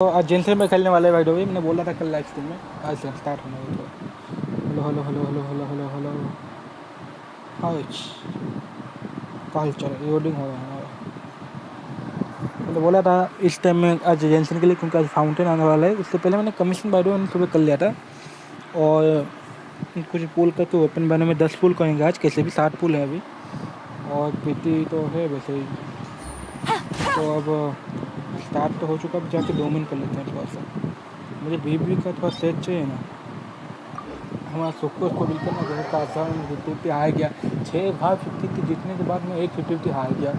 तो आज जेंसन में खेलने वाले भाई डोवी मैंने बोला था कल लाइव स्ट्रीम में आज से स्टार्ट होने वाला है। Hello hello hello hello hello hello hello hi call चल रिकॉर्डिंग हो रहा है हमारा। मैंने बोला था इस टाइम में आज जेंसन के लिए क्योंकि आज फाउंटेन आने वाला है। उससे पहले मैंने कमीशन बाय मैंने सुबह कर लिया था और कुछ पुल करके वेपन बनाने में 10 पुल करेंगे आज कैसे भी 7 पुल है अभी और पीटी तो है वैसे ही। तो अब स्टार्ट तो हो चुका अब जाके डोमिन कर लेते हैं थोड़ा सा। मुझे बीबी का थोड़ा सेट चाहिए ना हमारा सुक्को को बिल्कुल ना घर का आसान 50-50 हार गया 6 भाग 50 जीतने के बाद मैं 1 50-50 हार गया।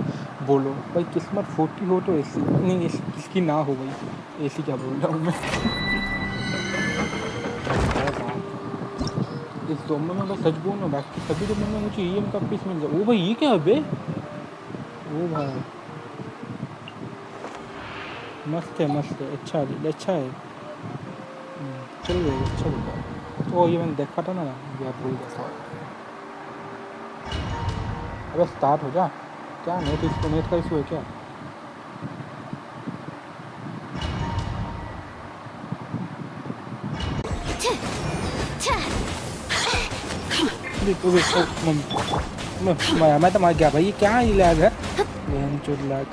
बोलो भाई किस्मत 40 हो तो ऐसी नहीं किसकी ना हो गई ऐसी क्या बोल रहा हूँ मैं। इस दोनों में बस सच बोलूँ बाकी सभी तो मैंने मुझे EM का पीस मिल जाए। ओ भाई ये क्या है बे ओ भाई मस्त है अच्छा है चल गया अच्छा लगा। तो ये मैंने देखा था ना यार भूल गया सवाल। अबे स्टार्ट हो जा क्या नेट का इशू है क्या। मैं तो मार गया भाई ये क्या ही लैग है लैग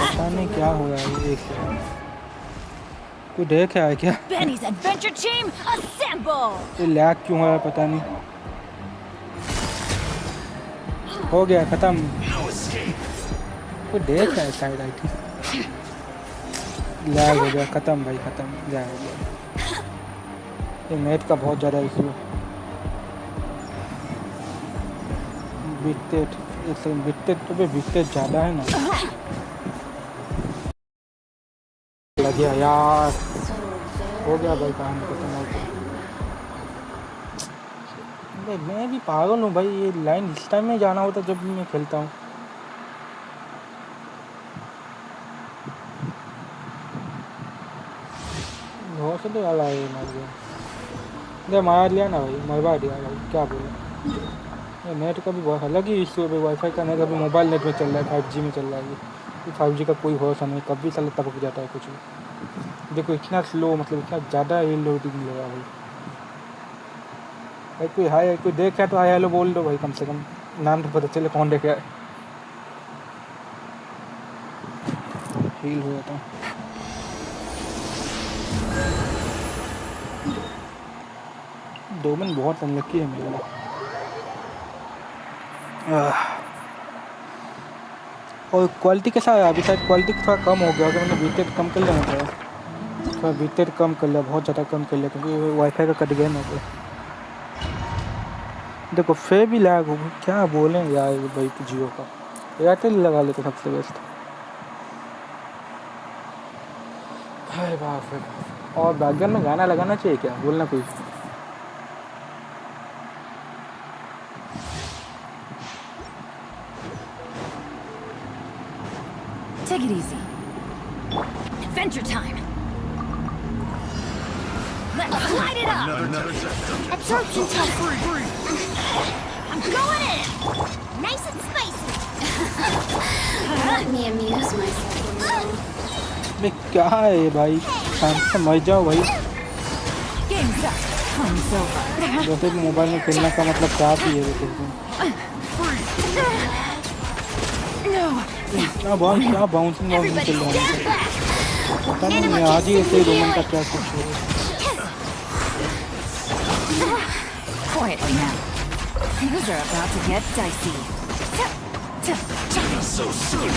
पता नहीं क्या हो रहा है ये कोई देख है क्या ये लैग क्यों हो रहा है पता नहीं। हो गया खत्म कोई देख है शायद आई थी लैग हो गया खत्म भाई खत्म लैग हो गया। ये नेट का बहुत ज़्यादा इशू है। बिकते ज़्यादा है ना लग गया यार हो गया भाई काम खत्म हो गया। मैं भी पागल हूँ भाई ये लाइन इस टाइम में जाना होता जब भी मैं खेलता हूँ। बहुत से तो वाला है मर गया मार लिया ना भाई मरवा दिया भाई क्या बोले। नेट का भी बहुत अलग ही इशू है भाई वाईफाई का नेट अभी मोबाइल नेट में चल रहा है 5G में चल रहा है ये 5G का कोई भरोसा नहीं कभी साल टपक जाता है कुछ भी। देखो इतना स्लो मतलब इतना ज़्यादा ये लोडिंग मिलेगा भाई कोई हाय कोई देखा तो हाय हेलो बोल दो भाई कम से कम नाम तो पता चले कौन देखा है। फील हो जाता डोमेन बहुत अनलकी है मेरे लिए। और क्वालिटी कैसा है अभी शायद क्वालिटी थोड़ा कम हो गया अगर मैंने बीटेड कम कर लिया ना थोड़ा बीटेड कम कर लिया बहुत ज़्यादा कम कर लिया क्योंकि वाईफाई का कट गया ना तो देखो फे भी लैग हो क्या बोलें यार भाई तो जियो का एयरटेल लगा लेते सबसे बेस्ट है बाप रे। और बैकग्राउंड में गाना लगाना चाहिए क्या बोलना कोई। Take it easy. Adventure time. Let's light it up. Absorption test. I'm going in. Nice and spicy. Let me amuse myself. मैं क्या है भाई शांति से मर जाओ भाई। Game's up. Time's over. जैसे कि मोबाइल में खेलने का मतलब क्या ही है देखो क्या बाउंसिंग चल रहा है पता नहीं मैं आज ही ऐसे रोमन का क्या कुछ है। Quietly now. Things are about to get dicey. So soon.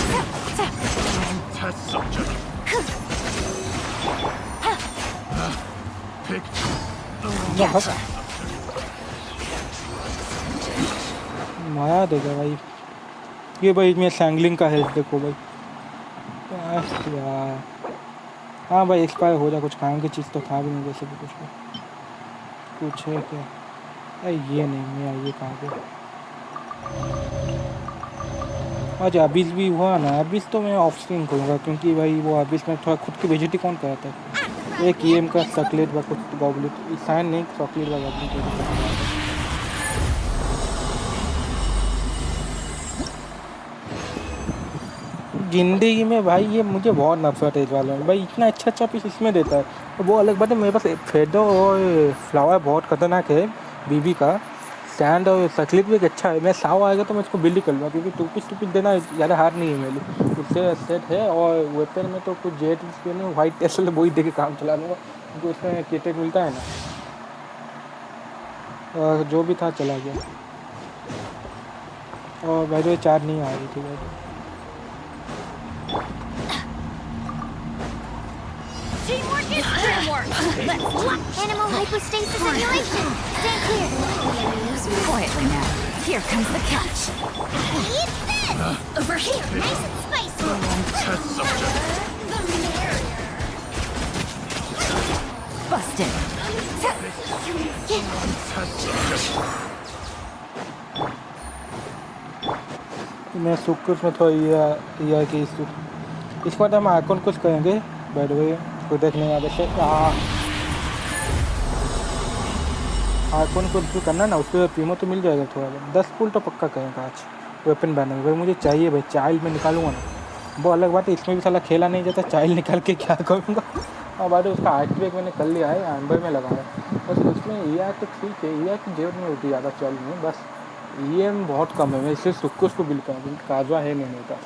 Test subject. Pick. माया देगा भाई ये भाई मैं सैंगलिंग का हेल्थ देखो भाई यार। हाँ भाई एक्सपायर हो जा कुछ काम की चीज़ तो था भी नहीं वैसे भी कुछ है क्या अरे ये नहीं मैं ये कहाँ पे आज अबिस भी हुआ ना अबिस तो मैं ऑफ स्क्रीन करूँगा क्योंकि भाई वो अबिस में थोड़ा खुद की बेइज्जती कौन कराता है। एक EM का चॉकलेट व कुछ गॉबलेट साइन नहीं चॉकलेट व गॉबलेट जिंदगी में भाई ये मुझे बहुत नफरत है इस वाले में भाई, इतना अच्छा पीस इसमें देता है। और वो अलग बात है, मेरे पास फेडो और फ्लावर बहुत खतरनाक है बीबी का। स्टैंड और तकलीफ भी अच्छा है। मैं साव आएगा तो मैं इसको बिल्ड कर लूँगा, क्योंकि टू पीस देना ज़्यादा हार्ड नहीं है मेरे लिए, उससे सेट है। और वेपन में तो कुछ जेट नहीं, वाइट टेसल वही दे के काम चला लूँगा, क्योंकि उसमें किटेट मिलता है ना। और जो भी था चला गया। और भाई तो 4 नहीं आ रही थी भाई। Teamwork is teamwork. Let's animal hypostasis simulation. Stand clear. Quietly now. Here comes the catch. Eat this. Over here. Nice and spicy. Test subject. The merrier. Busted. Test subject. मैं सुकुस में थोड़ा ये कि इसके बाद हम आइकॉन कुछ करेंगे बाय द वे, कोई देखने आ जैसे आइकॉन को जो करना ना उसके प्रीमो तो मिल जाएगा थोड़ा बहुत। 10 पुल तो पक्का करेंगे आज वेपन बैनर भाई, मुझे चाहिए भाई। चाइल्ड में निकालूंगा ना, वो अलग बात है, इसमें भी साला खेला नहीं जाता, चाइल्ड निकाल के क्या करूँगा। और बाद उसका आर्ट ब्रेक मैंने कर लिया है, एम्बर में लगाया बस। उसमें ये तो ठीक है, ये की जेब में होती ज़्यादा चाइल्ड में, बस ये बहुत कम है। मैं इससे सुक्कुस को बिल करूँ, काजवा है नहीं मेरे पास,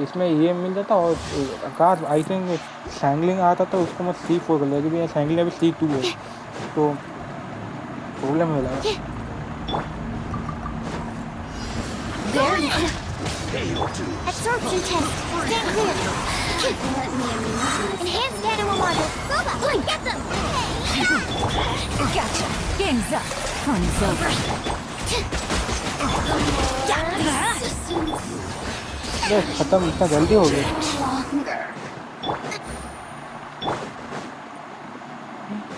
इसमें ये मिल जाता। और काज आई थिंक सैंगलिंग आता था, उसको मैं C4 कर लिया, क्योंकि ये सैंगलिंग अभी C2 है, तो प्रॉब्लम हो रहा है। Absorption test. Stand clear. Enhanced animal model. Boba, get them. Gotcha. Game's up. Fun's over. बस खत्म, इतना जल्दी हो गया।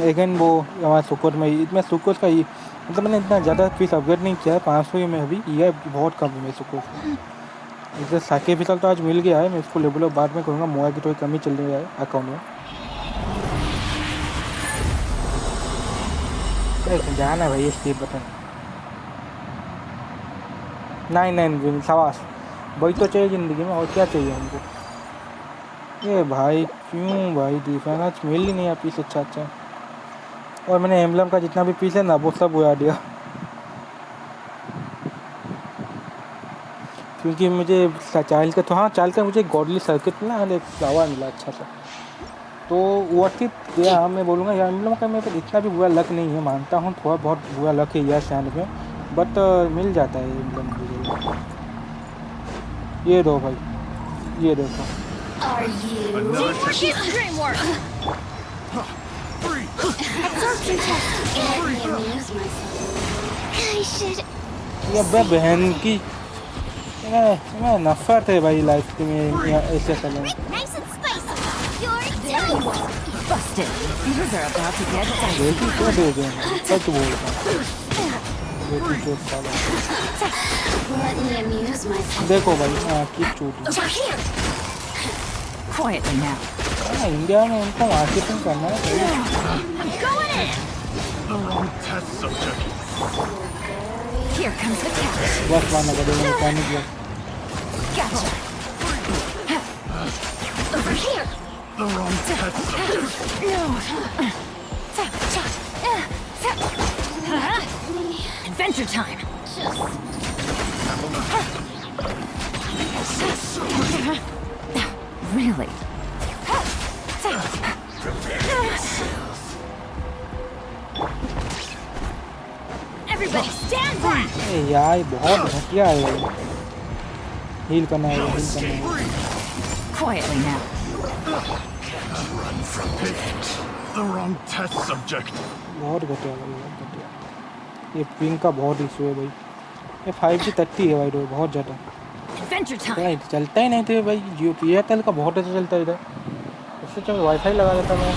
लेकिन वो हमारे सुकोर में इतना सुकोर का ही मतलब मैंने इतना ज़्यादा पीस अपग्रेड नहीं किया है, 500 में अभी, ये बहुत कम है मेरे सुकोर का। इसे साके फिसल तो आज मिल गया है, मैं इसको लेवल बाद में करूँगा। मोया की थोड़ी कमी चल रही है अकाउंट में। जाना है भाई ये स्टेप बटन 9 शाबाश, वही तो चाहिए ज़िंदगी में, और क्या चाहिए हमको। ये भाई क्यों भाई डिफेंस आज मिल ही नहीं है पीस अच्छा। और मैंने एम्बलम का जितना भी पीस है ना वो सब उड़ा दिया, क्योंकि मुझे चाइल्ड का तो हाँ चाइल्ड का मुझे गॉडली सर्किट मिला, एक फ्लावर मिला अच्छा सा, तो वो ठीक गया। मैं बोलूँगा यार एम्बलम का मेरे को इतना भी बुरा लक नहीं है, मानता हूँ थोड़ा बहुत बुरा लक है यार सैंड में, बट मिल जाता है एम्बलम मुझे। ये दो भाई, ये देखो। Another test. Dreamwork. Absorption test. Let me amuse myself. I should. ये बहन की मैं नफरत है भाई लाइफ में ऐसे समय। Nice and spicy. You're done. Busted. These are about to get dicey. बेटी क्या दे गए, सच बोलता हूँ बेटी जो साला। Let me amuse myself. देखो भाई की चोटी। Over here. Quietly now. India में उनको मार्केटिंग करना है। I'm going in. Test subject. Here comes the catch. बस मारना पड़ेगा मैकेनिक लोग। Gotcha. Over here. The wrong test subject. No. Adventure time. Really? Everybody stand back. ए यार बहुत घटिया है भाई, हील करना है हील करना है। Quietly now. Run from it. The wrong test subject. बहुत घटिया भाई, बहुत घटिया। ये पिंक का बहुत इशू है भाई, ये 5G 30 है भाई, बहुत ज़्यादा Adventure time. चलता ही नहीं थे भाई। जियो एयरटेल का बहुत अच्छा चलता है इधर, उससे चलो वाईफाई लगा लेता मैं।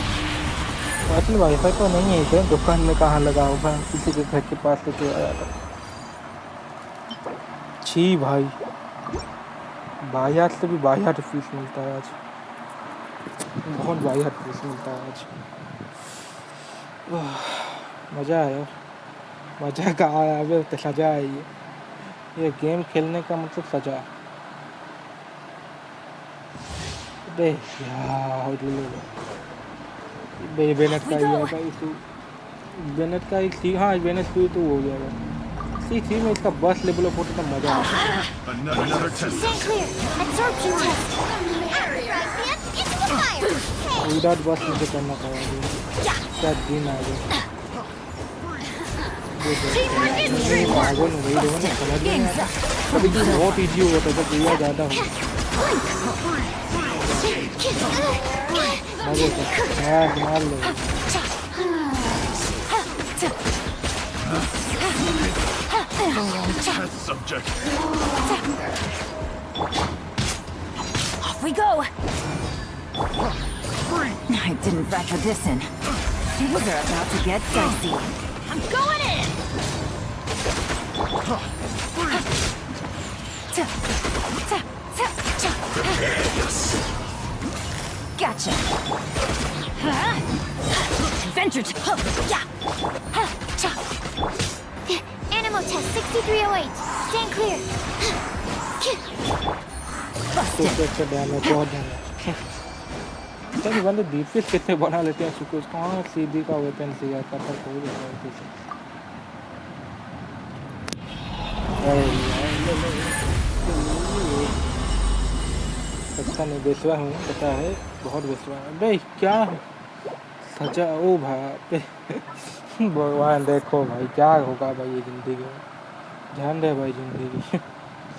एक्चुअली वाईफाई तो नहीं है इधर, दुकान में कहाँ लगा होगा, किसी के घर के पास लेके आया था। छी भाई, बाहर से भी बाहर फीस मिलता है आज, बहुत बाहर फीस मिलता है आज। मज़ा आया, मज़ा का आया तो सजा है ये गेम खेलने का मतलब सजा। बे यार बेनेट का ही आएगा इशू बेनेट का एक थी हाँ बेनेट टू तो हो गया सी थी में इसका बस लेवल अप होता था मजा आता Another test Stand clear. Absorption test. Into the fire. Hey. Without बस मुझे करना पड़ा क्या दिन आ गया Teamwork is dreamwork. पागल वही देखो ना समझ नहीं आता कभी तो बहुत इजी होता था भैया ज़्यादा हो मार लो test subject. Off we go. I didn't factor this in. Things are about to get dicey. I'm going in. Gotcha. Adventure to Animal test 6308. Stand clear. तो अच्छा ध्यान है बहुत ध्यान है तभी बंदे डीपीएस कितने बना लेते हैं सुकून कहाँ सीधी का वेपन से यार कटर कोई नहीं है किसी पता नहीं बेसवा हूँ पता है बहुत बेसवा है भाई क्या सजा ओ भाई भगवान देखो भाई क्या होगा भाई ये ज़िंदगी में ध्यान दे भाई ज़िंदगी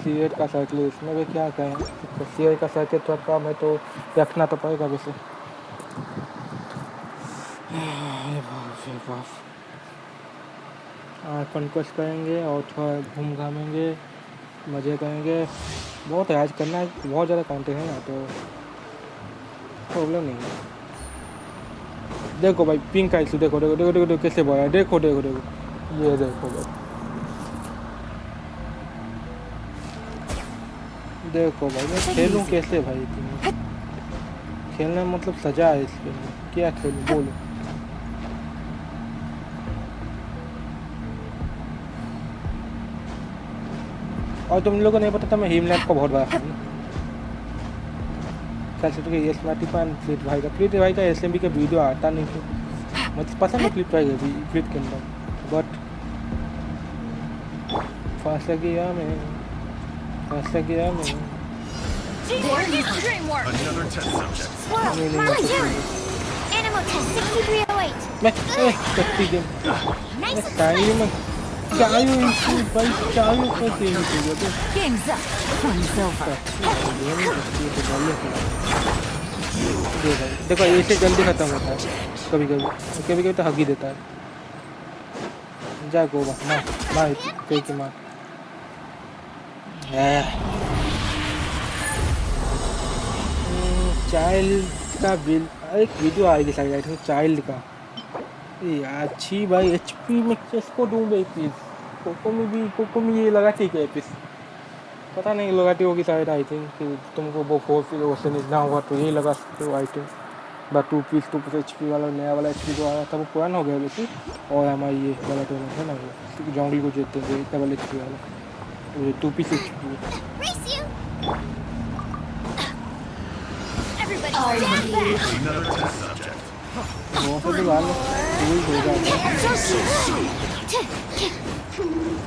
सीएट का सर्कल इसमें भी क्या कहें तो सीएट का सर्कल तो काम है तो रखना तो पड़ेगा वैसे कॉन्क्वेस्ट करेंगे और थोड़ा घूम घामेंगे मज़े करेंगे बहुत है आज करना है बहुत ज़्यादा कंटेंट है ना तो प्रॉब्लम नहीं है देखो भाई पिंक का इशू देखो देखो देखो देखो देखो कैसे बोला देखो देखो देखो ये देखो भाई देखो भाई मैं खेलूँ कैसे भाई तुम खेलना मतलब सजा है इसके क्या खेलूँ बोलो और तुम लोगों को नहीं पता था मैं हिमलैंड का बहुत बड़ा फैन हूँ कल से तो ये स्मार्टी पान फ्लिप भाई का एसएमबी का वीडियो आता नहीं क्यों मतलब पता नहीं फ्लिप भाई का फ्लिप के अंदर बट फंस गया मैं Teamwork is dreamwork. Another test subject. Swirl. नहीं, My नहीं, turn. Animal test 6308. मैं कट्टी गेम Nice and चाहिए spicy. मैं चाहिए इशू भाई चाहिए कैसे इशू तो Game's up. One's over. देखो ऐसे जल्दी खत्म होता है कभी कभी कभी कभी तो हक ही देता है जा गोवा मार कहीं की मार चाइल्ड का बिल एक वीडियो आएगी शायद आई थिंक चाइल्ड का ये अच्छी भाई एचपी में किसको दूँ भाई प्लीज़ कोको में ये लगाती है पीस पता नहीं लगाती होगी शायद आई थिंक कि तुमको वो 4 पीस उससे निकलना होगा तो यही लगा सकते हो I think but 2 piece HP वाला नया वाला एचपी जो आया था वो पुराना हो गया वैसे और हमारी ये वाला टूर्नामेंट है ना वो जंगली को जीतते थे डबल एचपी वाला 2 piece HP Race you. Everybody stand back. Another test subject. वो सब भी वाले फूल हो जाता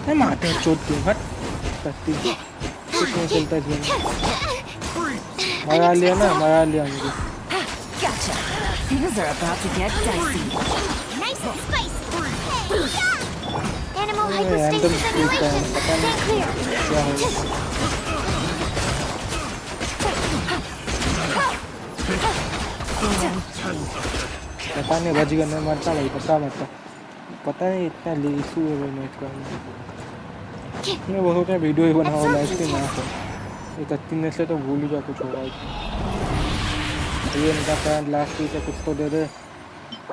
है मारते हैं चोट क्यों हट सकती कुछ नहीं चलता गेम मरा लिया मुझे Gotcha. Things are about to get dicey. Nice and spicy. Hey, yeah. Animal random hypostasis freak है, simulation. पता नहीं Stand clear. क्या है पता नहीं बज गया मैं मरता भाई पता नहीं इतना इशू है भाई नेट का मैं वो सोचा वीडियो ही बनाओ लाइव स्ट्रीम ना हो एक 3 से तो भूल ही जा कुछ होगा ये इनका फ्रेंड लास्ट वीक से कुछ तो दे दे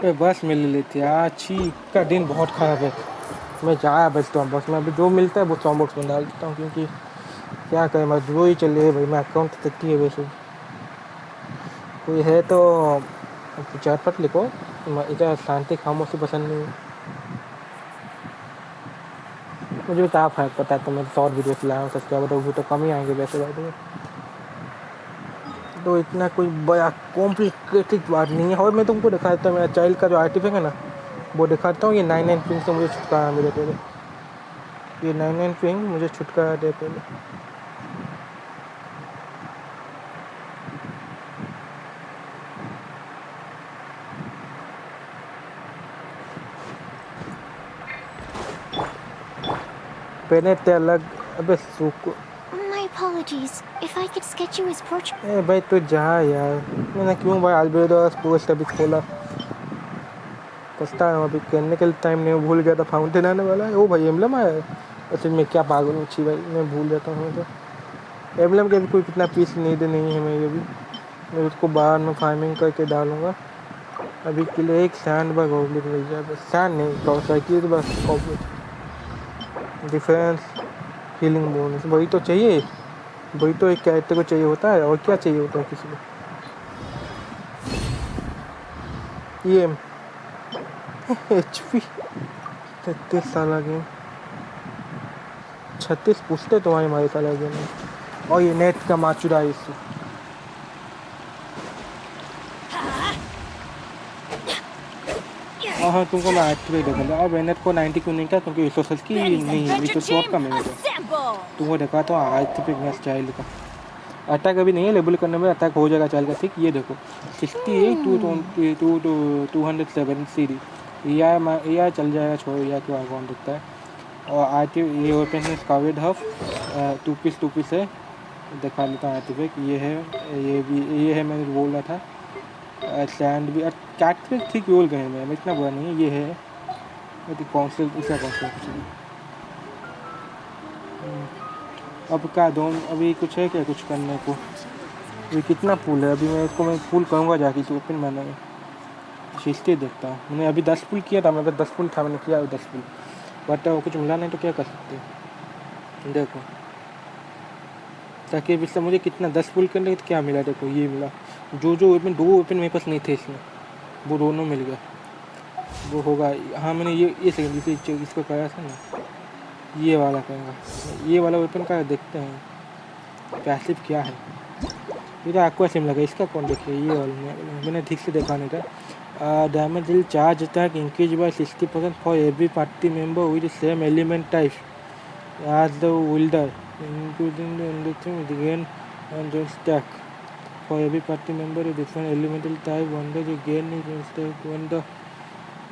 पे बस मिल लेती है अच्छी का दिन बहुत ख़राब है मैं जाया बचता हूँ बस मैं अभी जो मिलता है वो सॉन्ग बॉक्स में डाल देता हूँ क्योंकि क्या करें मजबूरी चल रही है भाई मैं अकाउंट तक है वैसे कोई है तो चार पट लिखो इधर शांति खामोशी पसंद नहीं मुझे भी क्या फ़र्क पता है तो मैं शॉर्ट वीडियो लाया हूँ सब्सक्राइबर तो वो तो कम ही आएंगे वैसे भाई तो इतना कोई बड़ा कॉम्प्लिकेटेड बात नहीं है। और मैं तुमको दिखाता हूँ मेरा चाइल्ड का जो आर्टिफैक्ट है ना, वो दिखाता हूँ। ये 99 पिंग से मुझे छुटकारा मिले पहले। ये 99 पिंग मुझे छुटकारा दे पहले। पहले ते अलग। अबे सुको। My apologies. If I could sketch you as portrait. ए भाई तू जा यार। मैंने क्यों भाई अल्बेडोस पोस्ट अभी खोला। पछता हूँ अभी करने के टाइम नहीं, भूल गया था फाउंटेन आने वाला है। ओ भाई एम्बलम आया है। अच्छा मैं क्या पागल हूँ छी भाई, मैं भूल जाता हूँ। तो एम्बलम के भी कोई कितना पीस नीड नहीं है मेरी अभी। मैं उसको बाहर में फार्मिंग करके डालूंगा। अभी के लिए एक सैंड बाग गॉब्लिन मिल जाए बस। सैंड नहीं कॉसाइकी तो बस गॉब्लिन। डिफेंस हीलिंग बोनस वही तो चाहिए। वही तो एक कैरेक्टर को चाहिए होता है। और क्या चाहिए होता है किसी को। ये HP 33 साल गेम 36 पूछते तुम्हारे हमारे साल गेम में। और ये नेट का माचुरा है इससे। हाँ तुमको मैं एक्टिवेट देखूँगा। और वेनेट को 90 क्यों नहीं था, क्योंकि रिसोर्सेस की नहीं रिसोर्स स्वॉप का मिलेगा। तुमको दिखाता हूँ एक्टिवेट मैच चाइल्ड का। अटैक अभी नहीं है, लेबल करने में अटैक हो जाएगा चाइल्ड का। ठीक ये देखो 68 207 सीरी EI चल जाएगा। छोड़ो EI के बाद कौन दिखता है। और ये ओपन है स्कावेड हफ 2 पीस है। दिखा लेता हूँ एक्टिवेट। ये है, ये भी ये है मैंने बोल रहा था। सैंड भी कैटफिक ठीक रोल गए में इतना बुरा नहीं है। ये है कौंसिल इसका कौंसिल। अब क्या दोनों अभी कुछ है क्या कुछ करने को। ये कितना पुल है अभी। मैं इसको मैं पुल करूँगा जाके इसे ओपन मैंने में शीशते देखता हूँ। मैंने अभी 10 पुल किया था। मेरे पास 10 पुल था, मैंने किया 10 पुल। बट कुछ मिला नहीं तो क्या कर सकते हैं। देखो ताकि इससे मुझे कितना 10 पुल करने तो क्या मिला। देखो ये मिला। जो ओपन 2 ओपन मेरे पास नहीं थे इसमें, वो दोनों मिल गया। वो होगा। हाँ मैंने ये सेकंड इसको कराया था ना। ये वाला करूँगा। ये वाला ओपन का देखते हैं पैसिव क्या है। ये तो आपको सिम लगा। इसका कौन देखिए। ये वाला मैंने ठीक से देखा नहीं था। Damage will charge attack increase by 60% for every party member with same element type as the wielder including the enriching again and then stack for every party member a different elemental type wonder you gain is instead when the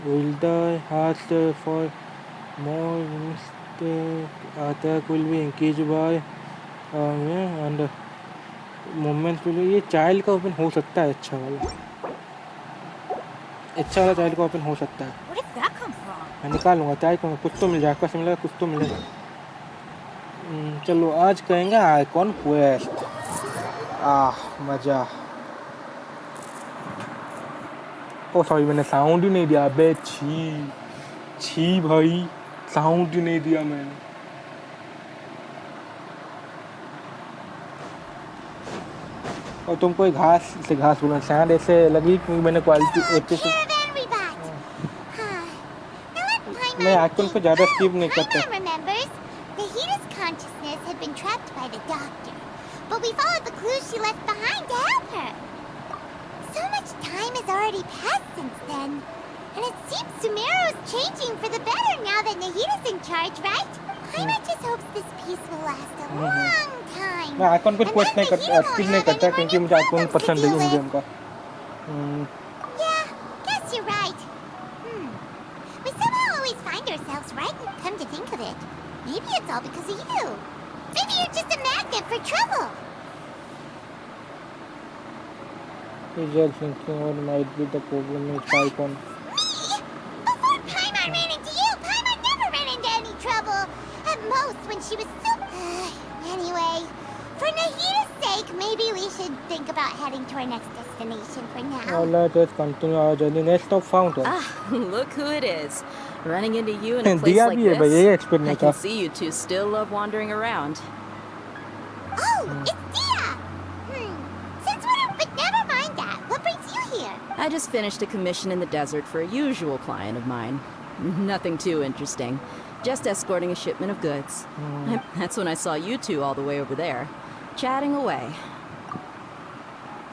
wielder has for more attack will be increased by and movement will be। ये child का open हो सकता है। अच्छा वाला child का open हो सकता है। Where did that come from? मैं निकालूंगा चाइल्ड को। कुछ तो मिल जाएगा। कुछ मिलेगा कुछ तो मिलेगा। चलो आज कहेंगे आइकॉन क्वेस्ट। मजा। ओ सॉरी मैंने साउंड ही नहीं दिया। बे छी भाई साउंड ही नहीं दिया मैंने। और तुमको घास से घास बोला सैंड ऐसे लगी क्योंकि मैंने क्वालिटी मैं आइकॉन पे ज़्यादा स्किप नहीं करता। Been trapped by the doctor, but we followed the clues she left behind to help her. So much time has already passed since then, and it seems Sumeru's changing for the better now that Nahita's in charge, right? Paimon just hopes this peace will last a long time. मैं icon पे quest नहीं करता, skip नहीं करता क्योंकि मुझे icon पसंद है इन गेम का। Yeah, guess you're right. We somehow always find ourselves right. Come to think of it, maybe it's all because of you. Maybe you're just a magnet for trouble. Just thinking what might be the problem with Icon. Me? Before Paimon ran into you, Paimon never ran into any trouble. At most, when she was so... Anyway, for Nahita's sake, maybe we should think about heading to our next destination for now. Alright, let's continue our journey. Next stop, Fountain. Look who it is. Running into you in a place दिया like भी है भाई, ये this. Expect I नहीं can था। see you two still love wandering around. Oh, it's Dia! Since we're... But never mind that. What brings you here? I just finished a commission in the desert for a usual client of mine. Nothing too interesting. Just escorting a shipment of goods. That's when I saw you two all the way over there, chatting away.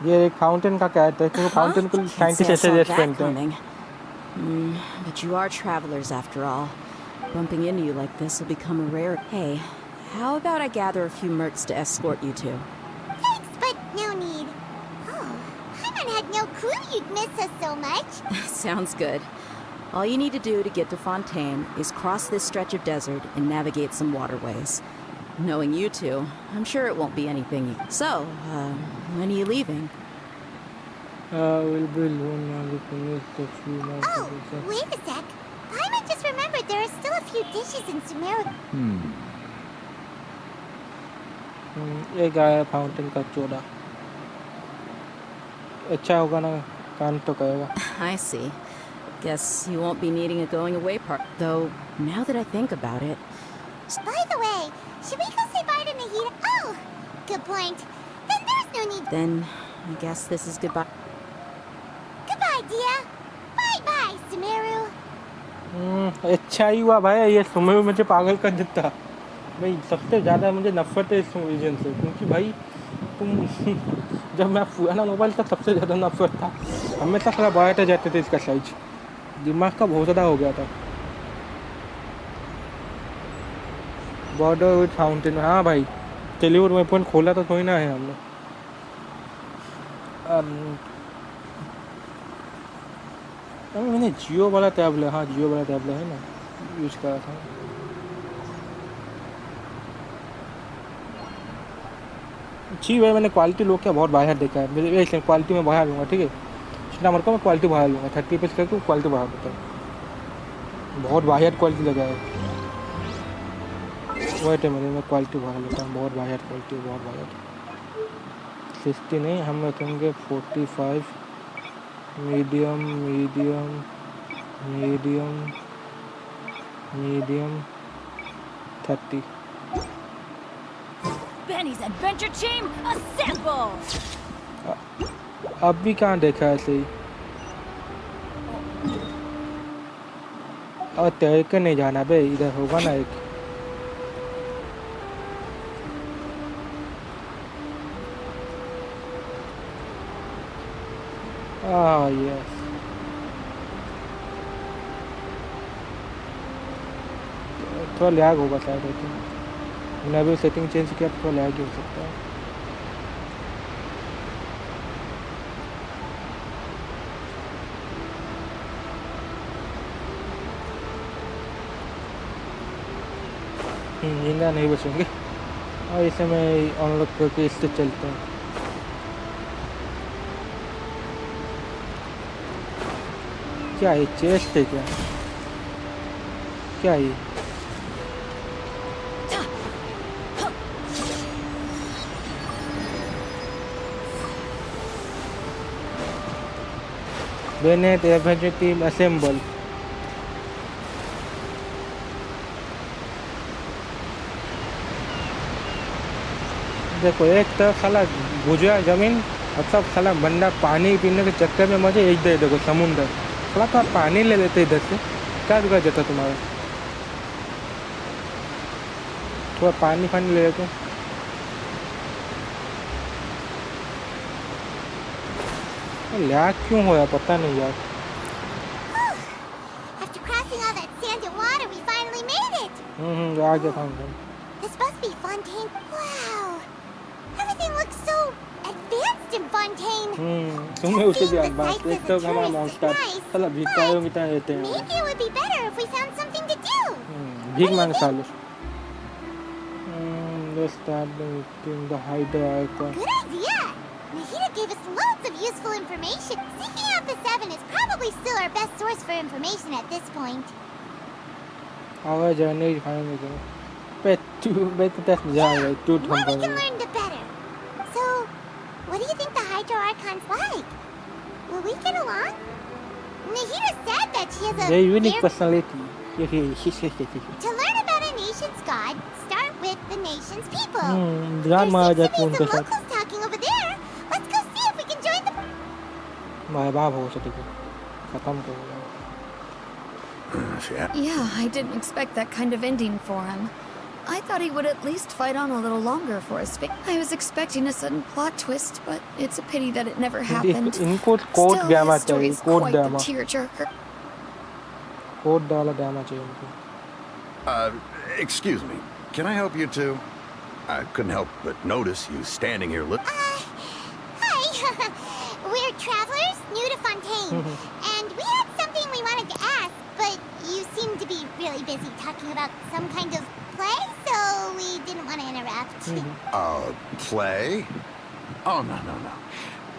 ये एक fountain का क्या है क्योंकि fountain को Can't say scientist I ऐसे saw just that पहनते हैं coming. But you are travelers after all. Bumping into you like this will become a rare. Hey, how about I gather a few mercs to escort you to? Thanks, but no need. Oh, Paimon had no clue you'd miss us so much. Sounds good. All you need to do to get to Fontaine is cross this stretch of desert and navigate some waterways. Knowing you two, I'm sure it won't be anything. So, when are you leaving? will be alone now we finish the few more Oh, wait a sec. Paimon just remembered there are still a few dishes in Sumeru. एक आया fountain का चोड़ा अच्छा होगा ना कान तो कहेगा I see. Guess you won't be needing a going away part. Though, now that I think about it, By the way, should we go say bye to Nahida? Oh, good point. Then there's no need. then I guess this is goodbye. Goodbye, Dia. Bye-bye, Sumeru. अच्छा ही हुआ भाई ये सुमेरु मुझे पागल कर देता भाई सबसे ज़्यादा मुझे नफरत है इस रीजन से क्योंकि भाई तुम जब मैं पुराना मोबाइल तक सबसे ज़्यादा नफरत था हमेशा थोड़ा बढ़ाते जाते थे इसका साइज दिमाग का बहुत ज़्यादा हो गया था बॉर्डर विद फाउंटेन हाँ भाई टेलीवुड में पॉइंट खोला तो थोड़ी ना है हमने मैंने जियो वाला टैबलेट हाँ जियो वाला टैबलेट है ना यूज करा था जी भाई मैंने क्वालिटी लोग क्या बहुत बाहर देखा है मेरे क्वालिटी में बढ़ा लूँगा ठीक है जितना मरको मैं क्वालिटी बढ़ा लूँगा 30 पे करके क्वालिटी बढ़ा देता हूँ बहुत बाहर क्वालिटी लगा है वेट है मैं क्वालिटी बढ़ा लेता हूँ बहुत बाहर क्वालिटी बहुत बाहर 60 नहीं हम रखेंगे 45 medium medium medium medium 30 Benny's adventure team, assemble! अब भी कहाँ देखा है ऐसे ही और तैर कर नहीं जाना बे इधर होगा ना एक यस थोड़ा लैग होगा शायद आई थिंक मैंने अभी सेटिंग चेंज किया तो थोड़ा लैग ही हो सकता है जिंदा नहीं बचेंगे और इसे मैं अनलॉक करके इससे चलता हूँ क्या ये चेस्ट है क्या ये बेनेट एवेंजर टीम असेंबल देखो एक तरफ साला गुजरा जमीन और सब साला बंदा पानी पीने के चक्कर में मुझे एक दे देखो समुंदर थोड़ा थोड़ा पानी ले लेते इधर से क्या बिगड़ जाता तुम्हारा थोड़ा पानी फानी ले लेते लैग क्यों हो रहा पता नहीं यार After crossing all that sand and water, we finally made it. आ गया था This must be Fontaine. Wow. Everything looks so advanced in Fontaine. तुम्हें उसे भी बात एक तो हमारा मॉन्स्टर साला भिखारियों की तरह रहते हैं Maybe it would be better if we found something to do. भीख मांग साले let's start the hider icon Good idea. Nahida gave us loads of useful information. Seeking out the Seven is probably still our best source for information at this point. our journey is finally bet that's yeah too The more we can learn, the better. So, what do you think the Hydro Archon's like? Will we get along? Nahida said that she has a very unique very- personality To learn about a nation's god, start with the nation's people. ध्यान मारा There जाए seems to उनके be some साथ locals talking over there. Let's go see if we can join the... माँ बाप हो सके खत्म कर Yeah, I didn't expect that kind of ending for him. I thought he would at least fight on a little longer for his fate. I was expecting a sudden plot twist, but it's a pity that it never happened. इनको code Still, drama his story चाहिए is code quite the drama tearjerker. Code डाला drama चाहिए इनको Excuse me. Can I help you too? I couldn't help but notice you standing here Hi. We're travelers new to Fontaine, and we had something we wanted to ask, but you seem to be really busy talking about some kind of play, so we didn't want to interrupt. Play? Oh, no.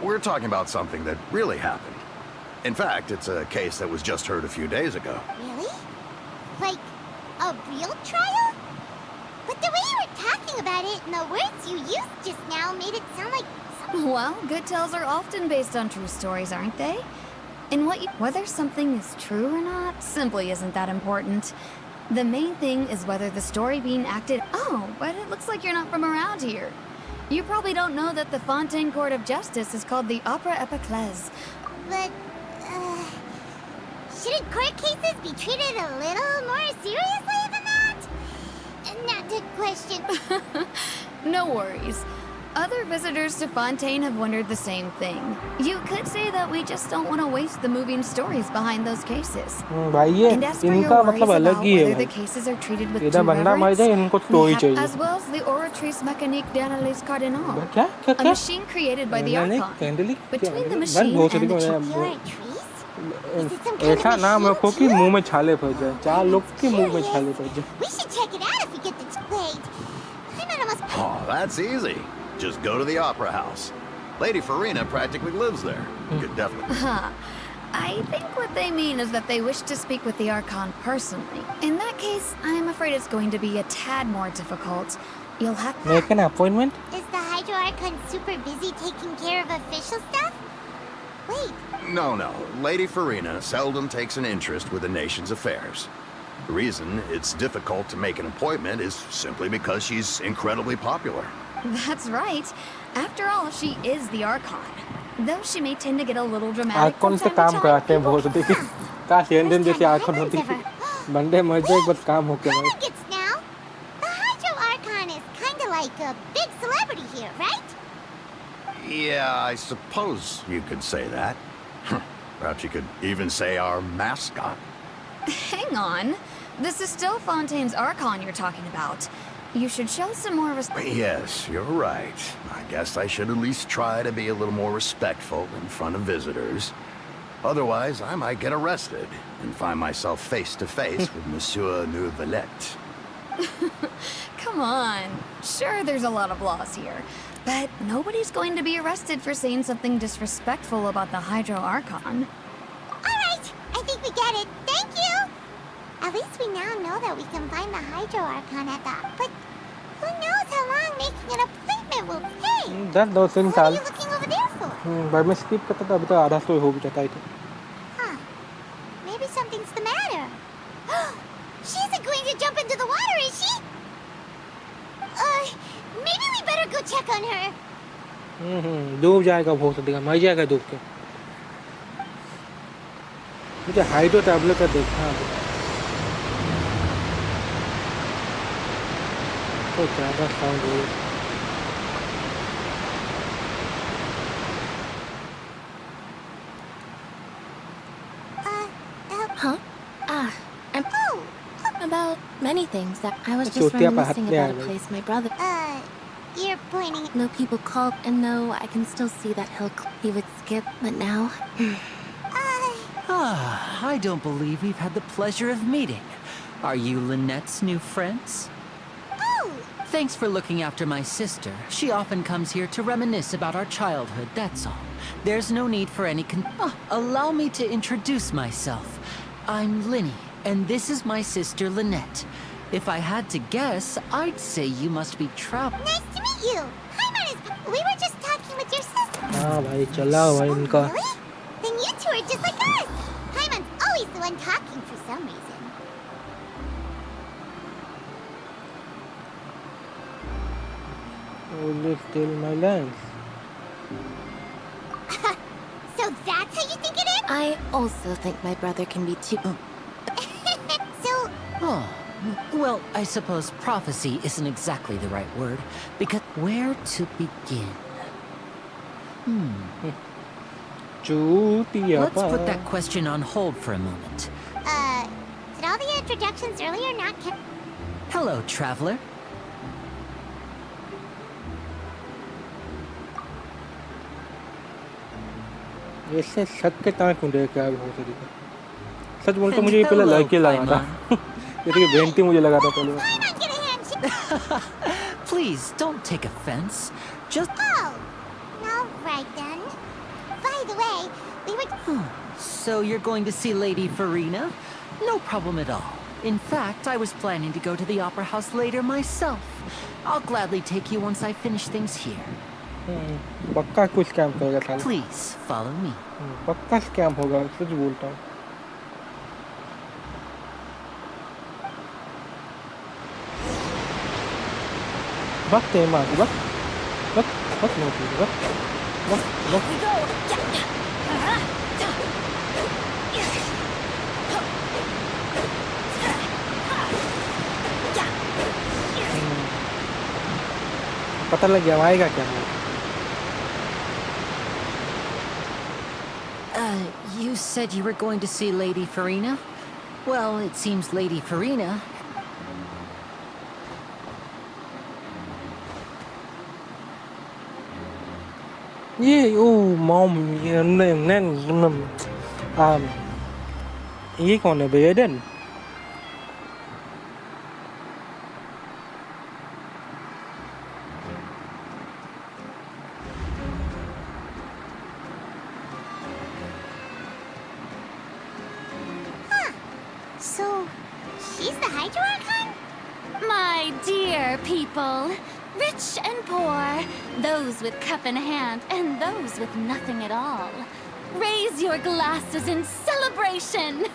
We're talking about something that really happened. In fact, it's a case that was just heard a few days ago. Really? Like a real trial? But the way you were talking about it and the words you used just now made it sound like Well, good tales are often based on true stories, aren't they? And whether something is true or not simply isn't that important. The main thing is whether the story being acted. Oh, but it looks like you're not from around here. You probably don't know that the Fontaine Court of Justice is called the Opera Epiclese. But, shouldn't court cases be treated a little more seriously than that? Not a question. No worries. Other visitors to Fontaine have wondered the same thing. You could say that we just don't want to waste the moving stories behind those cases. भाई ये And as for your इनका worries मतलब अलग about ही है whether the भाई cases are treated with इधर due बंदा मर जाए reverence, इनको स्टोरी as चाहिए well as the Oratrice Mécanique d'Analyse Cardinal, क्या क्या a क्या machine created by the नहीं Archon. कैंडली Between the बस machine बहुत and the सारी You're a trees? Is it some kind ऐसा of नाम machine रखो कि too? मुंह में छाले फंस जाए 4 लोग के मुंह में Curious. छाले फंस जाए We should check it out if we get the plate. I'm at almost. Oh, that's easy. Just go to the Opera House. Lady Farina practically lives there. You could definitely... Huh. I think what they mean is that they wish to speak with the Archon personally. In that case, I'm afraid it's going to be a tad more difficult. You'll have to... make an appointment Is the Hydro Archon super busy taking care of official stuff? Wait, No. Lady Farina seldom takes an interest with the nation's affairs. The reason it's difficult to make an appointment is simply because she's incredibly popular. That's right. After all, she is the Archon. Though she may tend to get a little dramatic Arkan from से time काम to time. कराते हैं बहुत देखिए काश Indian जैसे Arkan होती बंदे मर जाए बस काम हो गया भाई I think it's now. The Hydro Archon is kind of like a big celebrity here, right? Yeah, I suppose you could say that. Perhaps you could even say our mascot. Hang on. This is still Fontaine's Archon you're talking about. You should show some more respect. Yes, you're right. I guess I should at least try to be a little more respectful in front of visitors. Otherwise, I might get arrested and find myself face to face with Monsieur Nouvelette. Come on. Sure, there's a lot of laws here, but nobody's going to be arrested for saying something disrespectful about the Hydro Archon. All right, I think we get it. Thank you. At least we now know that we can find the Hydro Archon at the. But who knows how long making an appointment will take? 10-2 What are साल you looking over there for? भाई मैं skip करता था अभी तक आधा story हो भी जाता है Huh? Maybe something's the matter. She isn't going to jump into the water, is she? Maybe we better go check on her. डूब जाएगा बहुत अधिक मर जाएगा डूब के मुझे हाइड्रो टैबलेट का देखना है तो ज़्यादा साउंड हो Huh? I'm Oh, about many things that I was It's just okay, but reminiscing yeah, about a but- place my brother. you're pointing. No people called, and no, I can still see that hill he would skip, but now. I don't believe we've had the pleasure of meeting. Are you Lynette's new friends? Oh, Thanks for looking after my sister. She often comes here to reminisce about our childhood, that's all. There's no need for any allow me to introduce myself. I'm Linny, and this is my sister Lynette. If I had to guess, I'd say you must be trapped. nice to meet you. Paimon is. We were just talking with your sister. हाँ भाई चला भाई इनका Oh, really? Then you two are just like us. Paimon's always the one talking for some reason. only still my lens So that's how you think it is? I also think my brother can be too. So, Oh, Well, I suppose prophecy isn't exactly the right word, because where to begin? Let's put that question on hold for a moment. Did all the introductions earlier not count? Hello, traveler. ऐसे शक के ताक क्यों देख के आगे हो सकती है? सच बोलता मुझे ये पहले लाइक ही लगा था। ये तो बेंटी मुझे लगा था पहले। Fine, I'll get a handshake. Please, don't take offense. Just... Oh, all right then. By the way, we were... So you're going to see Lady Farina? No problem at all. In fact, I was planning to go to the Opera House later myself. I'll gladly take you once I finish things here. पक्का कुछ scam करेगा साला। Please, follow me. पक्का scam होगा, सच बोलता हूँ। वक्त है माँ, वक्त नोटी, वक्त। We go. पता लग गया आएगा क्या? You said you were going to see Lady Farina? Well, it seems Lady Farina... ये मॉम ये ये कौन है Baden? So, she's the Hydro Archon? My dear people, rich and poor, those with cup in hand and those with nothing at all, raise your glasses in celebration.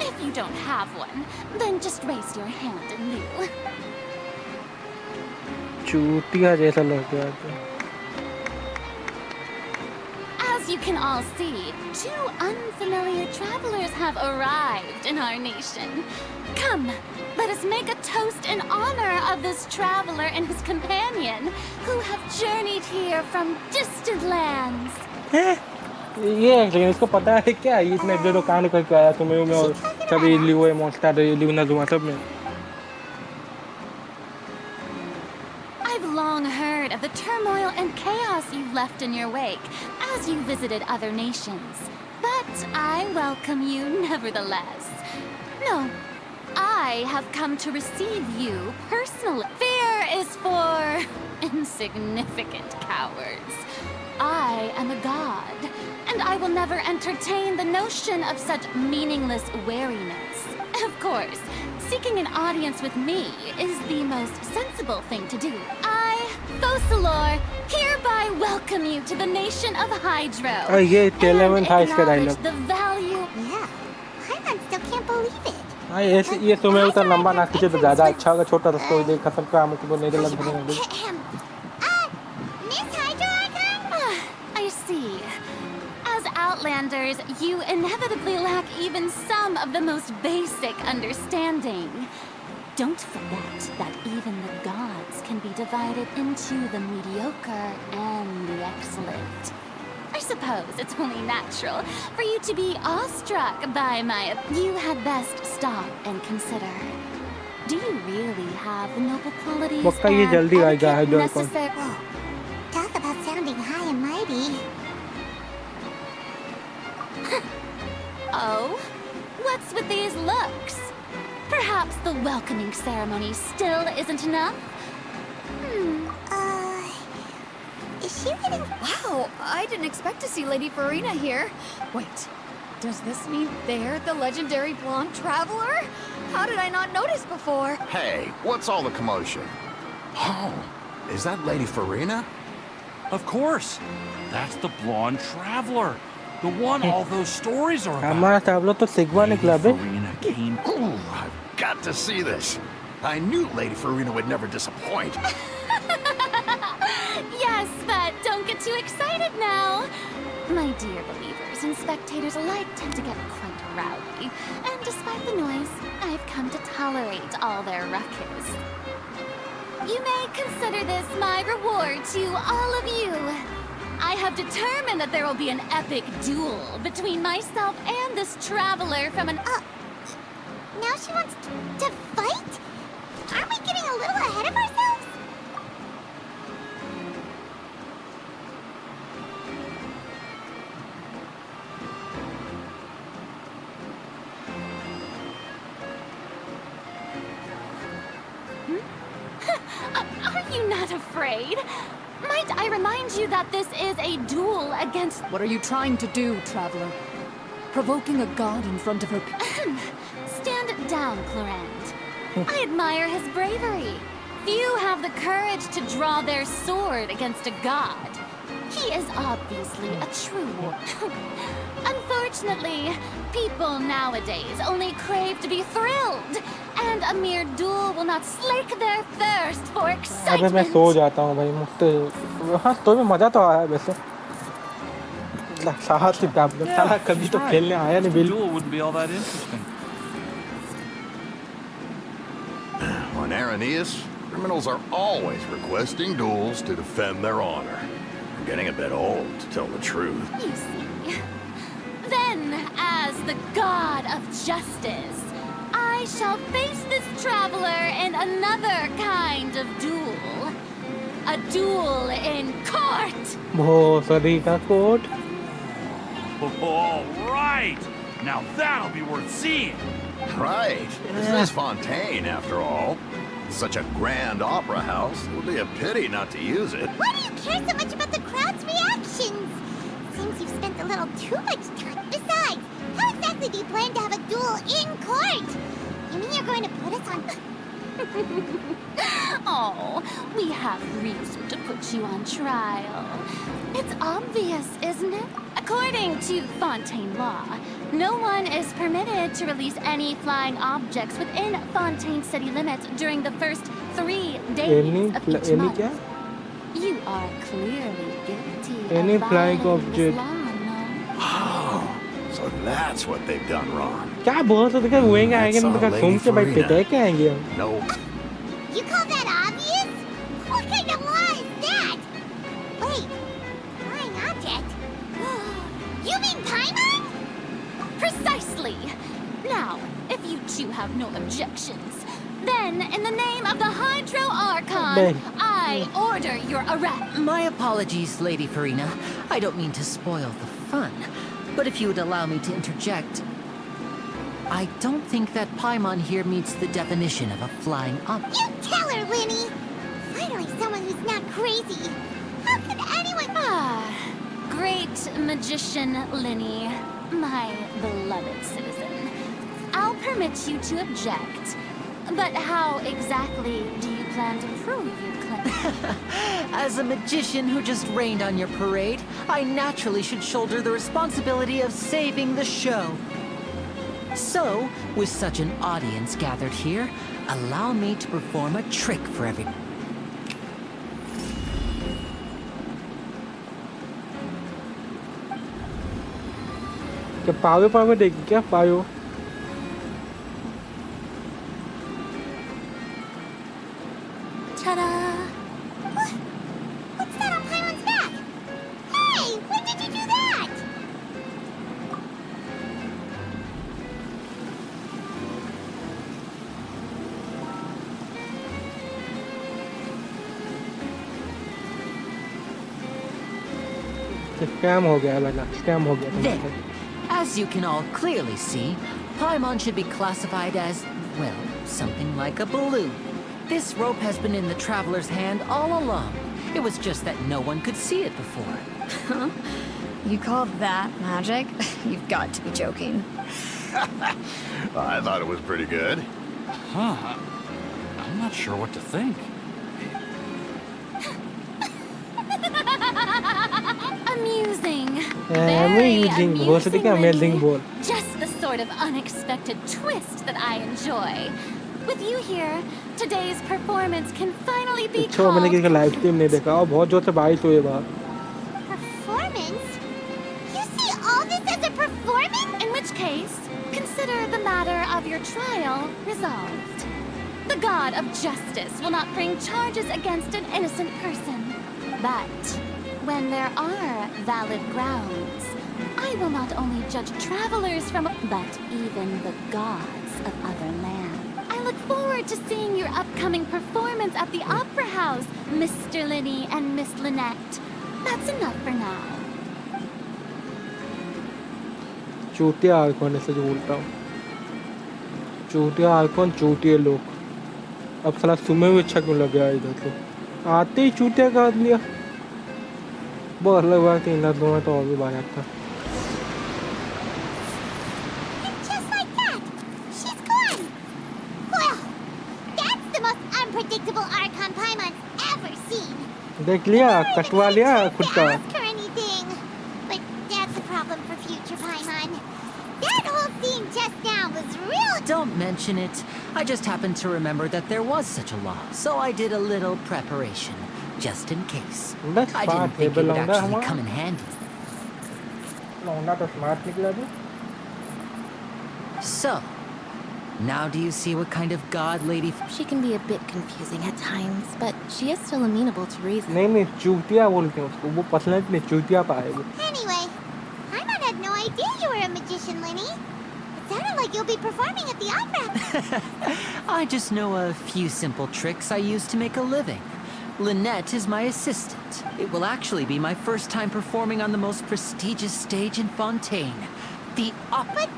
If you don't have one, then just raise your hand in lieu. चूतिया जैसा लग रहा है। As you can all see, two unfamiliar travelers have arrived in our nation. Come, let us make a toast in honor of this traveler and his companion, who have journeyed here from distant lands. ये इसको पता है क्या? इतने जो कांड करके आया तुम्हें में और कभी लियो मॉन्स्टर लिविना जुमा सब में। I've long heard of the turmoil and chaos you left in your wake as you visited other nations. But I welcome you nevertheless. No, I have come to receive you personally. Fear is for insignificant cowards. I am a god, and I will never entertain the notion of such meaningless wariness. Of course, seeking an audience with me is the most sensible thing to do. I, Fosalor, hereby welcome you to the nation of Hydro. ये and Element High का acknowledge dialogue। the value. Yeah, Paimon still can't believe it. हाँ ये तुम्हें उतना लंबा ना खींचे तो ज़्यादा अच्छा होगा। छोटा रास्ता ही देख खत्म का मुझको नहीं लग रहा है। Miss Hydro Archon? I see. As Outlanders, you inevitably lack even some of the most basic understanding. Don't forget that even the gods can be divided into the mediocre and the excellent. I suppose it's only natural for you to be awestruck by my... You had best stop and consider. Do you really have the noble qualities पक्का ये and जल्दी आएगा etiquette hydro icon. necessary? Whoa, talk about sounding high and mighty. Oh? What's with these looks? Perhaps the welcoming ceremony still isn't enough? Is she getting... Wow, I didn't expect to see Lady Farina here. Wait, does this mean they're the legendary blonde traveler? How did I not notice before? Hey, what's all the commotion? Oh, is that Lady Farina? Of course. That's the blonde traveler. The one all those stories are about. हमारा ताबलो तो sigma निकला बे। Farina came. Ooh, I've got to see this. I knew Lady Farina would never disappoint. Yes, but don't get too excited now. My dear believers and spectators alike tend to get quite rowdy, and despite the noise, I've come to tolerate all their ruckus. You may consider this my reward to all of you. I have determined that there will be an epic duel between myself and this traveler from an... Now she wants to fight? Aren't we getting a little ahead of ourselves? Are you not afraid? Might I remind you that this is a duel against... What are you trying to do, traveler? Provoking a god in front of her... Stand down, Clorand. I admire his bravery. Few have the courage to draw their sword against a god. He is obviously a true warrior. Unfortunately, people nowadays only crave to be thrilled, and a mere duel will not slake their thirst for अबे मैं excitement. सो जाता हूँ भाई मुझसे हाँ तो में मज़ा तो आया वैसे साहब से काम कर साला कभी तो खेलने आया नहीं bill Duel wouldn't be all that interesting. On Araneus, criminals are always requesting duels to defend their honor. I'm getting a bit old, to tell the truth. You see. Then, as the god of justice, I shall face this traveler in another kind of duel. A duel in court! भोसड़ी का coat All right! Now that'll be worth seeing. Right. This is Fontaine, after all. Such a grand opera house. It would be a pity not to use it. Why do you care so much about the crowd's reactions? Seems you've spent a little too much time. Besides, how exactly do you plan to have a duel in court? You mean you're going to put us on... Oh, we have reason to put you on trial. It's obvious, isn't it? According to Fontaine law, no one is permitted to release any flying objects within Fontaine city limits during the first 3 days of each month. क्या You are clearly guilty Any of flying violating this object. law, no? Oh, so that's what they've done wrong. क्या बहुत होता है हुए क्या आएंगे ना तो घूम के भाई पिटे के आएंगे हम No. You call that obvious? What kind of law is that? Wait, flying object? You mean Paimon? Precisely! Now, if you two have no objections, then in the name of the Hydro Archon, I order your arrest. My apologies, Lady Farina. I don't mean to spoil the fun. But if you would allow me to interject, I don't think that Paimon here meets the definition of a flying object. You tell her, Winnie! Finally someone who's not crazy. How could anyone... Great magician Linny, my beloved citizen. I'll permit you to object. But how exactly do you plan to prove your claim? As a magician who just rained on your parade, I naturally should shoulder the responsibility of saving the show. So, with such an audience gathered here, allow me to perform a trick for everyone. क्या पावे पावे देगी क्या पायो Ta-da! What's that on Paimon's back? Hey, when did you do that? Scam हो गया बेटा scam हो गया There. As you can all clearly see, Paimon should be classified as, well, something like a balloon. This rope has been in the traveler's hand all along. It was just that no one could see it before. Huh? You call that magic? You've got to be joking. I thought it was pretty good. Huh. I'm not sure what to think. Amusing. Amazing. Very क्या amazing बोल Just the sort of unexpected twist that I enjoy. With you here, today's performance can finally be अच्छा मैंने called... किसी का live stream नहीं देखा और बहुत जोर से बारिश हुई है बाहर Performance? performing? In which case, consider the matter of your trial resolved. The god of justice will not bring charges against an innocent person. But when there are valid grounds, I will not only judge travelers from, but even the gods of other lands. I look forward to seeing your upcoming performance at the Opera House, Mr. Linny and Miss Lynette. That's enough for now. चूतिया icon ऐसे जो बोलता हूँ चूतिया icon चूतिया लोग अब साला सुमे भी अच्छा क्यों लग गया इधर तो आते ही चूतिया का लिया बहुत अलग बात है इन दोनों तो और भी बाहर आता Just like that, she's gone. Well, that's the most unpredictable Archon Paimon's ever seen. देख लिया कटवा लिया खुद का Ask her anything. But that's a problem for future Paimon. That whole scene just now was real. Don't mention it. I just happened to remember that there was such a law, so I did a little preparation, just in case. That's I didn't smart. think it would actually हमारा come in handy. लौंडा तो smart निकला भी So, now do you see what kind of god lady... She can be a bit confusing at times, but she is still amenable to reason. नहीं चूतिया बोलते हैं उसको वो पर्सनैलिटी नहीं चूतिया पाए वो Anyway, Paimon had no idea you were a magician, Linny. It sounded like you'll be performing at the opera. I just know a few simple tricks I use to make a living. Lynette is my assistant. It will actually be my first time performing on the most prestigious stage in Fontaine. The opera... But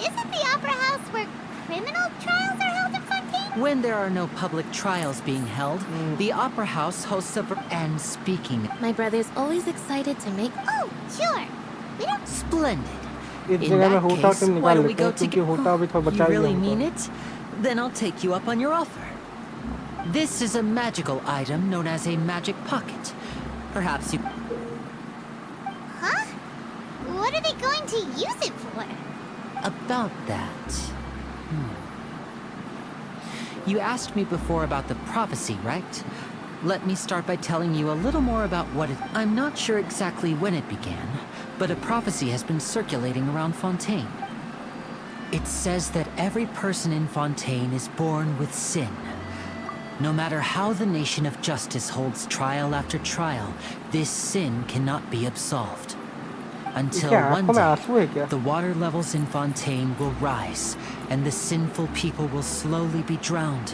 isn't the opera house where criminal trials are held in Fontaine? When there are no public trials being held, the opera house hosts a... And speaking... My brother's always excited to make... Oh, sure. We don't... Splendid. इस In जगह में that होता case, तो why निकाल don't we लेते go हैं क्योंकि together? होता भी थोड़ा बचा You ही really होता mean it? Then I'll take you up on your offer. This is a magical item known as a magic pocket. Perhaps you... Huh? What are they going to use it for? About that... You asked me before about the prophecy, right? Let me start by telling you a little more about what it... I'm not sure exactly when it began, but a prophecy has been circulating around Fontaine. It says that every person in Fontaine is born with sin. No matter how the nation of justice holds trial after trial, this sin cannot be absolved. Until one day, the water levels in Fontaine will rise, and the sinful people will slowly be drowned.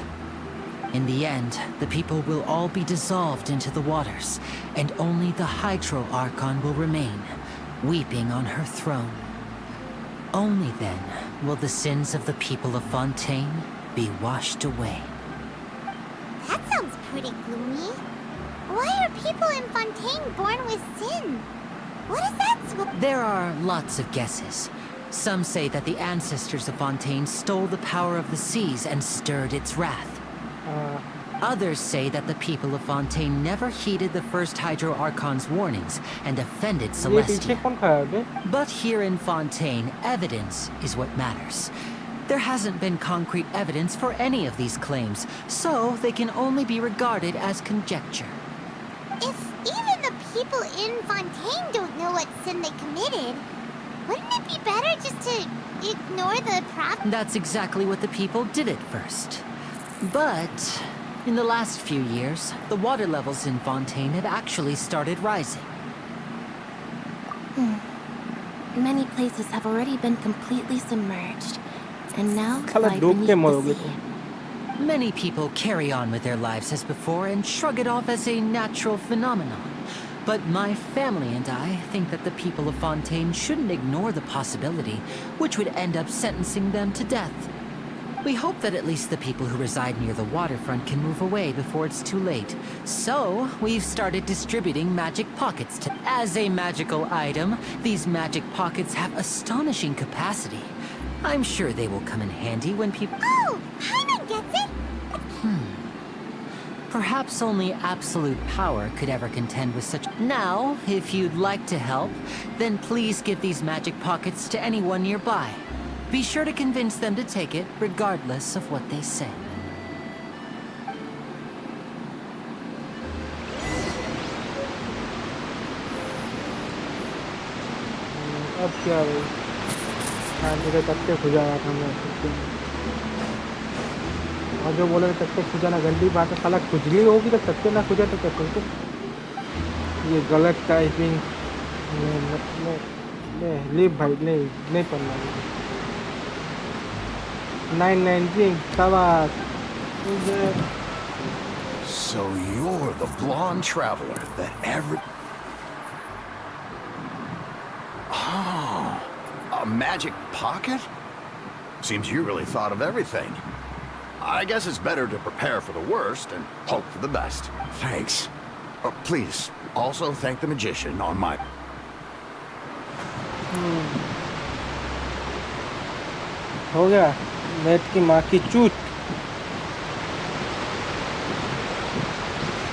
In the end, the people will all be dissolved into the waters, and only the Hydro Archon will remain, weeping on her throne. Only then will the sins of the people of Fontaine be washed away. That sounds pretty gloomy. Why are people in Fontaine born with sin? What is that? There are lots of guesses. Some say that the ancestors of Fontaine stole the power of the seas and stirred its wrath. Others say that the people of Fontaine never heeded the first Hydro Archon's warnings and offended Celestia. But here in Fontaine, evidence is what matters. There hasn't been concrete evidence for any of these claims, so they can only be regarded as conjecture. If even the people in Fontaine don't know what sin they committed, wouldn't it be better just to ignore the prophecy? That's exactly what the people did at first. But in the last few years, the water levels in Fontaine have actually started rising. Many places have already been completely submerged, and now lie beneath the sea. Many people carry on with their lives as before and shrug it off as a natural phenomenon. But my family and I think that the people of Fontaine shouldn't ignore the possibility, which would end up sentencing them to death. We hope that at least the people who reside near the waterfront can move away before it's too late. So, we've started distributing magic pockets to... As a magical item, these magic pockets have astonishing capacity. I'm sure they will come in handy when people... Oh, Paimon gets it! Perhaps only absolute power could ever contend with such... Now, if you'd like to help, then please give these magic pockets to anyone nearby. Be sure to convince them to take it, regardless of what they say. अब क्या भाई हाँ मेरे तख्ते खुजाया था मैं। और जो बोले तख्ते खुजाना गंदी बात है, साला खुजली होगी तो तख्ते ना खुजा तो क्या खुलते। ये गलत टाइपिंग लीव भाई, नहीं पढ़ना। 919 शाबाश। So you're the blonde traveler that Oh, a magic pocket? Seems you really thought of everything. I guess it's better to prepare for the worst and hope for the best. Thanks. Please, also thank the magician on my... हो गया net की माँ की चूत।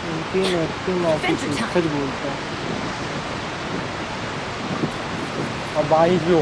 इनकी net की माँ की चूत सच बोलता है। अब आई जो